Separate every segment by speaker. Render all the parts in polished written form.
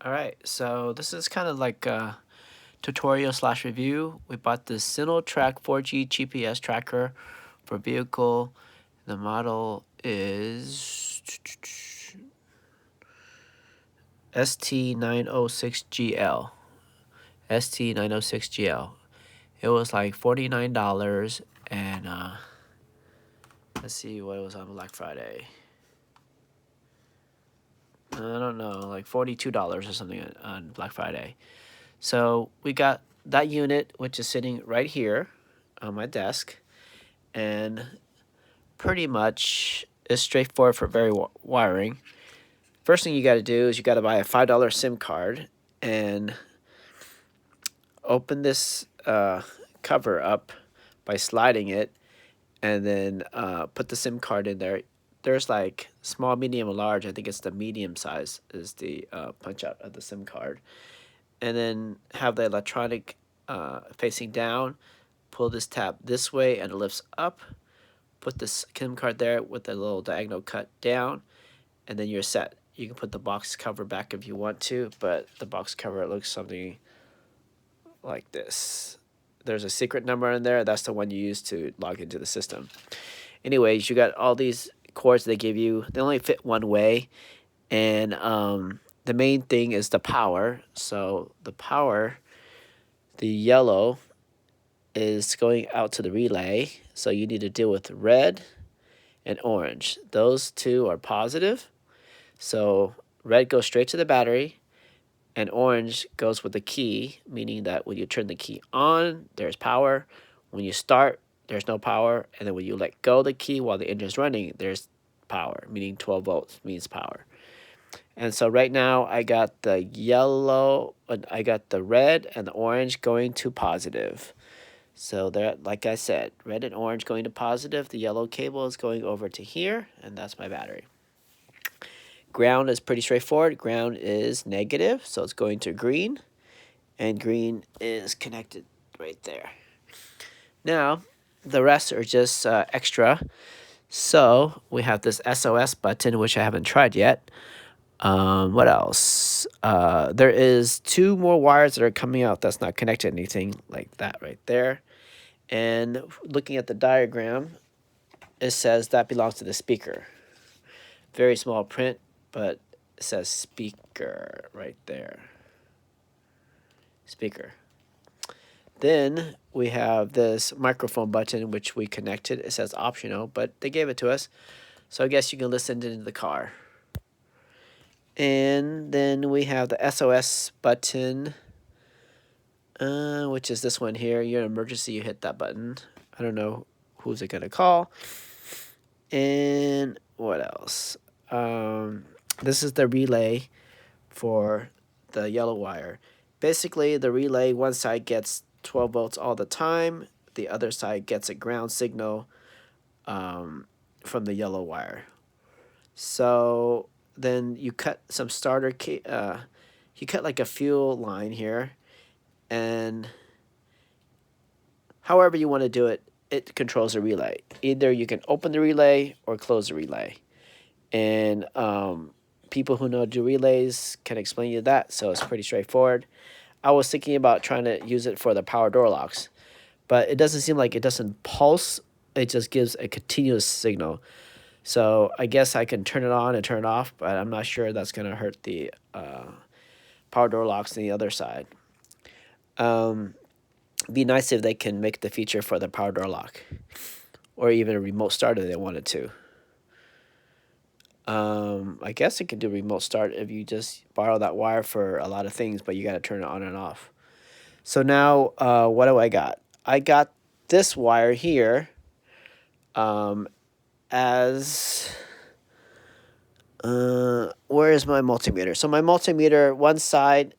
Speaker 1: All right, so this is kind of like a tutorial slash review. We bought this SinoTrack 4G GPS tracker for vehicle. The model is ST906GL. ST906GL. It was like $49, and let's see what it was on Black Friday. I don't know, like $42 or something on Black Friday. So we got that unit, which is sitting right here on my desk, and pretty much is straightforward for wiring. First thing you got to do is you got to buy a $5 SIM card and open this cover up by sliding it, and then put the SIM card in there. There's like small, medium, and large. I think it's the medium size is the punch out of the SIM card. And then have the electronic facing down. Pull this tab this way and it lifts up. Put this SIM card there with a little diagonal cut down, and then you're set. You can put the box cover back if you want to, but the box cover looks something like this. There's a secret number in there. That's the one you use to log into the system. Anyways, you got all these cords they give you. They only fit one way, and the main thing is the power. So the power, the yellow, is going out to the relay. So you need to deal with red and orange. Those two are positive. So red goes straight to the battery, and orange goes with the key, meaning that when you turn the key on, there's power. When you start, there's no power. And then when you let go of the key while the engine's running, there's power, meaning 12 volts means power. And so right now I got the yellow, I got the red and the orange going to positive. So there, like I said, red and orange going to positive. The yellow cable is going over to here, and that's my battery. Ground is pretty straightforward. Ground is negative, so it's going to green, and green is connected right there. Now, the rest are just extra. So we have this SOS button, which I haven't tried yet. What else? There is 2 more wires that are coming out that's not connected to anything, like that right there. And looking at the diagram, it says that belongs to the speaker. Very small print, but it says speaker right there. Speaker. Then we have this microphone button, which we connected. It says optional, but they gave it to us. So I guess you can listen in the car. And then we have the SOS button, which is this one here. You're in an emergency, you hit that button. I don't know who's it going to call. And what else? This is the relay for the yellow wire. Basically, the relay, one side gets 12 volts all the time. The other side gets a ground signal from the yellow wire. So then you cut some starter, you cut like a fuel line here, and however you want to do it, it controls the relay. Either you can open the relay or close the relay. And people who know do relays can explain you that, so it's pretty straightforward. I was thinking about trying to use it for the power door locks, but it doesn't seem like it doesn't pulse. It just gives a continuous signal. So I guess I can turn it on and turn it off, but I'm not sure that's going to hurt the power door locks on the other side. Be nice if they can make the feature for the power door lock, or even a remote start if they wanted to. I guess it can do remote start if you just borrow that wire for a lot of things, but you got to turn it on and off. So now, what do I got? I got this wire here as... where is my multimeter? So my multimeter, one side,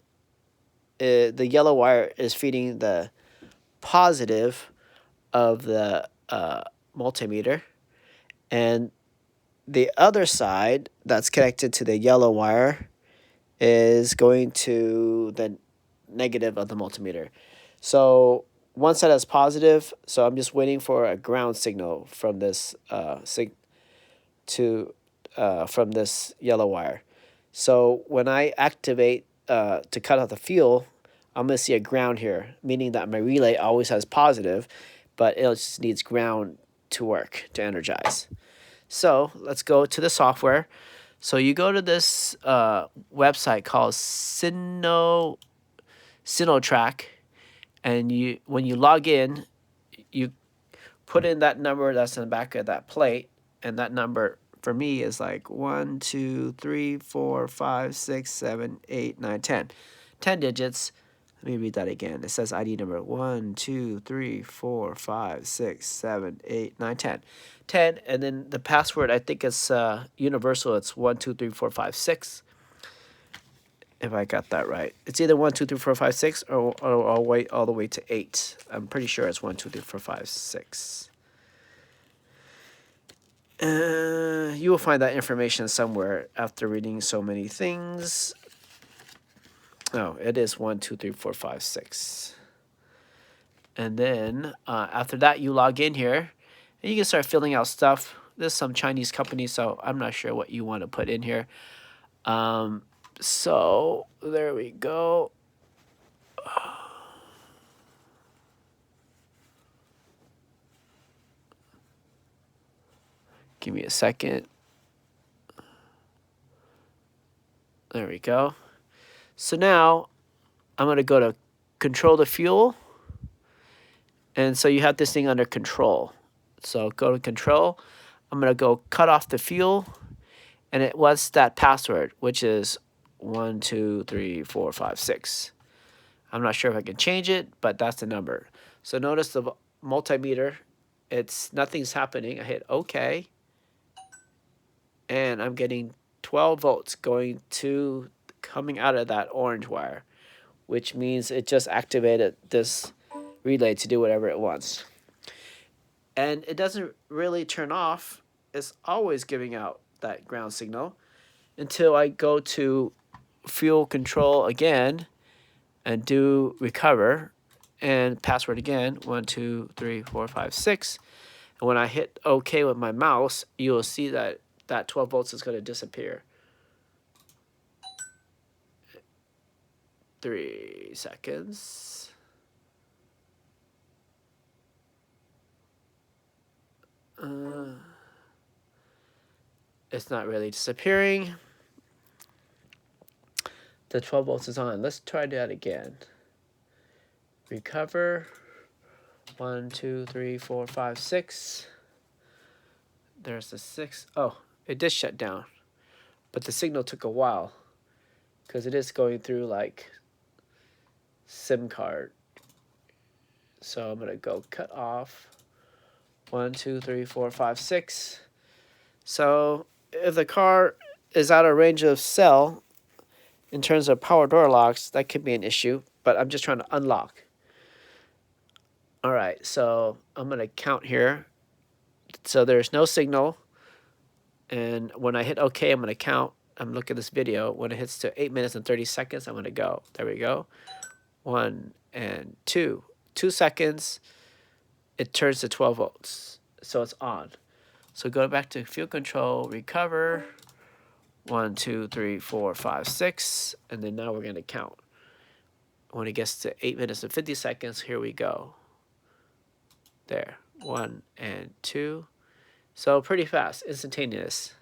Speaker 1: the yellow wire is feeding the positive of the multimeter, and the other side that's connected to the yellow wire is going to the negative of the multimeter. So one side is positive, so I'm just waiting for a ground signal from this from this yellow wire. So when I activate to cut off the fuel, I'm going to see a ground here, meaning that my relay always has positive, but it just needs ground to work, to energize. So let's go to the software. So you go to this website called SinoTrack, and when you log in, you put in that number that's in the back of that plate, and that number for me is like 1, 2, 3, 4, 5, 6, 7, 8, 9, 10. 10 digits. Let me read that again. It says ID number 1, 2, 3, 4, 5, 6, 7, 8, 9, 10. 10, and then the password, I think it's universal. It's 1, 2, 3, 4, 5, 6. If I got that right. It's either 1, 2, 3, 4, 5, 6, or I'll wait all the way to 8. I'm pretty sure it's 1, 2, 3, 4, 5, 6. You will find that information somewhere after reading so many things. Oh, it is 1, 2, 3, 4, 5, 6. And then after that, you log in here, and you can start filling out stuff. There's some Chinese company, so I'm not sure what you want to put in here. So there we go. Give me a second. There we go. So now I'm going to go to control the fuel. And so you have this thing under control. So go to control. I'm going to go cut off the fuel. And it was that password, which is 1, 2, 3, 4, 5, 6. I'm not sure if I can change it, but that's the number. So notice the multimeter. Nothing's happening. I hit OK. And I'm getting 12 volts coming out of that orange wire, which means it just activated this relay to do whatever it wants. And it doesn't really turn off. It's always giving out that ground signal until I go to fuel control again and do recover and password again, 1, 2, 3, 4, 5, 6. And when I hit OK with my mouse, you will see that 12 volts is going to disappear. 3 seconds. It's not really disappearing. The 12 volts is on. Let's try that again. Recover. 1, 2, 3, 4, 5, 6. There's the 6. Oh, it did shut down. But the signal took a while, because it is going through like SIM card. So I'm going to go cut off. 1, 2, 3, 4, 5, 6. So if the car is out of range of cell in terms of power door locks, that could be an issue, but I'm just trying to unlock. All right, so I'm going to count here. So there's no signal. And when I hit OK, I'm going to count. I'm looking at this video. When it hits to 8 minutes and 30 seconds, I'm going to go. There we go. 1 and 2. 2 seconds, it turns to 12 volts. So it's on. So go back to fuel control, recover. 1, 2, 3, 4, 5, 6. And then now we're going to count. When it gets to 8 minutes and 50 seconds, here we go. There. 1 and 2. So pretty fast, instantaneous.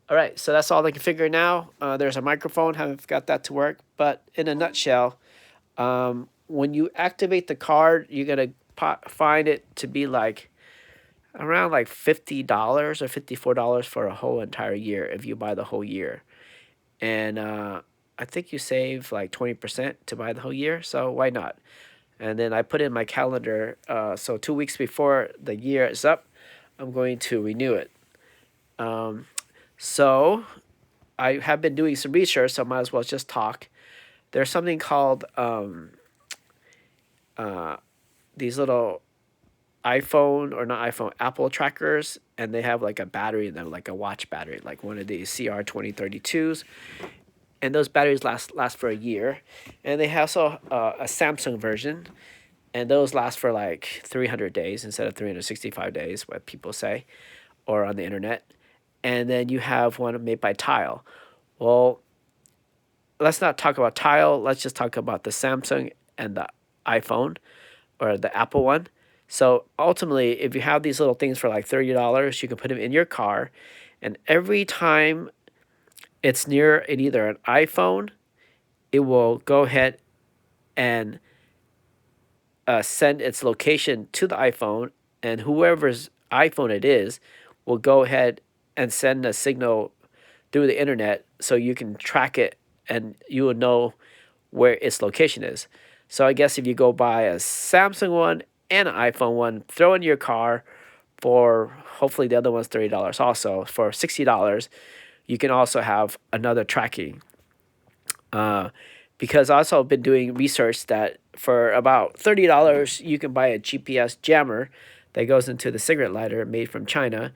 Speaker 1: All right, so that's all I can figure now. There's a microphone, haven't got that to work. But in a nutshell, when you activate the card, you're going to find it to be like around like $50 or $54 for a whole entire year if you buy the whole year. And I think you save like 20% to buy the whole year, so why not? And then I put in my calendar, so 2 weeks before the year is up, I'm going to renew it. So I have been doing some research, so I might as well just talk. There's something called these little iPhone, or not iPhone, Apple trackers, and they have like a battery in them, like a watch battery, like one of these CR2032s. And those batteries last for a year. And they have also a Samsung version, and those last for like 300 days instead of 365 days, what people say, or on the internet. And then you have one made by Tile. Well, let's not talk about Tile. Let's just talk about the Samsung and the iPhone or the Apple one. So ultimately, if you have these little things for like $30, you can put them in your car, and every time it's near an either an iPhone, it will go ahead and send its location to the iPhone, and whoever's iPhone it is will go ahead and send a signal through the internet so you can track it and you will know where its location is. So I guess if you go buy a Samsung one and an iPhone one, throw in your car for hopefully the other one's $30 also. For $60, you can also have another tracking. Because I also been doing research that for about $30 you can buy a GPS jammer that goes into the cigarette lighter made from China,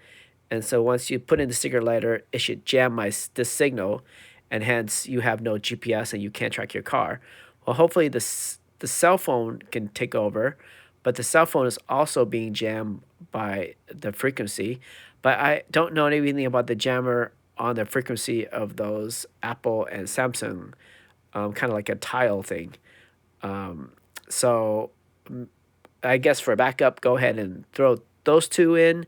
Speaker 1: and so once you put in the cigarette lighter, it should jam this signal, and hence you have no GPS and you can't track your car. Well, hopefully the cell phone can take over, but the cell phone is also being jammed by the frequency. But I don't know anything about the jammer on the frequency of those Apple and Samsung, kind of like a Tile thing. So I guess for backup, go ahead and throw those two in,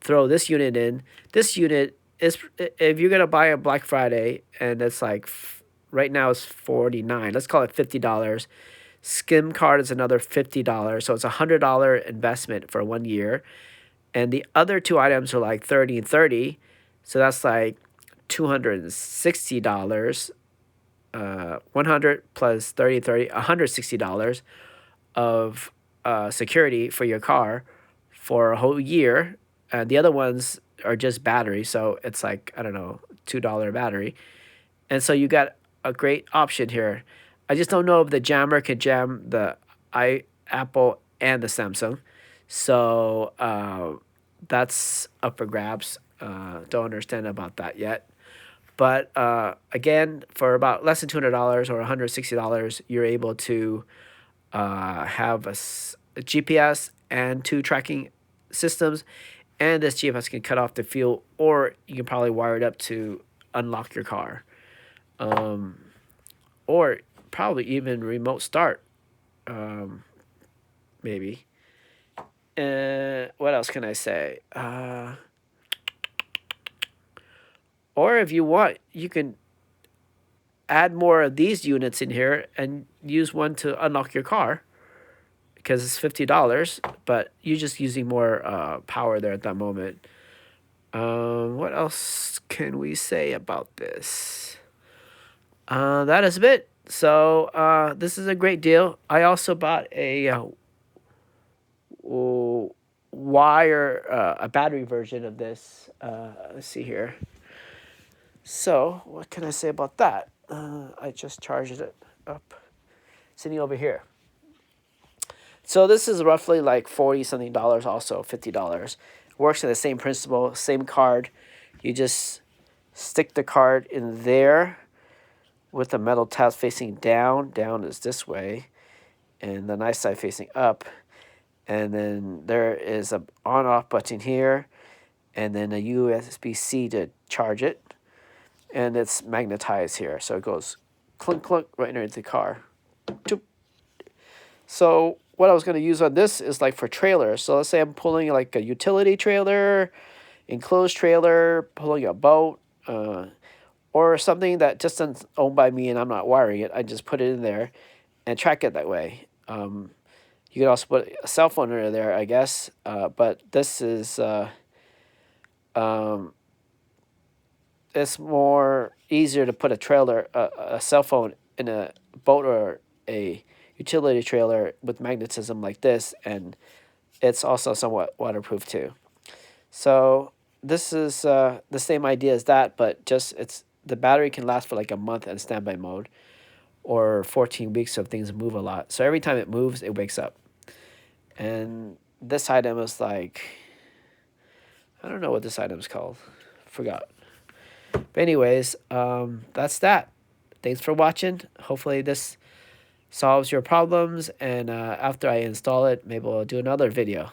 Speaker 1: throw this unit in. This unit is, if you're gonna buy a Black Friday, and it's like right now it's 49. Let's call it $50. SIM card is another $50, so it's $100 investment for 1 year. And the other two items are like 30 and 30, so that's like $260. 100 plus 30 30, $160 of security for your car for a whole year. And the other ones are just battery, so it's like, I don't know, $2 battery. And so you got a great option here. I just don't know if the jammer can jam the Apple and the Samsung. So that's up for grabs. Don't understand about that yet. But again, for about less than $200 or $160, you're able to have a GPS and two tracking systems. And this GPS can cut off the fuel, or you can probably wire it up to unlock your car. Or probably even remote start, maybe. What else can I say? Or if you want, you can add more of these units in here and use one to unlock your car, because it's $50, but you're just using more power there at that moment. What else can we say about this? That is it. So this is a great deal. I also bought a a battery version of this. Let's see here. So what can I say about that? I just charged it up, sitting over here. So this is roughly like 40 something dollars, also $50. Works in the same principle, same card. You just stick the card in there with the metal tabs facing down. Down is this way, and the nice side facing up. And then there is a on-off button here, and then a USB-C to charge it. And it's magnetized here, so it goes clunk clunk right into the car. So what I was going to use on this is like for trailers. So let's say I'm pulling like a utility trailer, enclosed trailer, pulling a boat, or something that just isn't owned by me and I'm not wiring it. I just put it in there and track it that way. You can also put a cell phone under there, I guess. But this is it's more easier to put a trailer, a cell phone in a boat or a utility trailer with magnetism like this, and it's also somewhat waterproof too. So this is the same idea as that, but just the battery can last for like a month in standby mode, or 14 weeks if things move a lot. So every time it moves, it wakes up. And this item is like, I don't know what this item is called. Forgot. But anyways, that's that. Thanks for watching. Hopefully this solves your problems, and after I install it, maybe I'll do another video.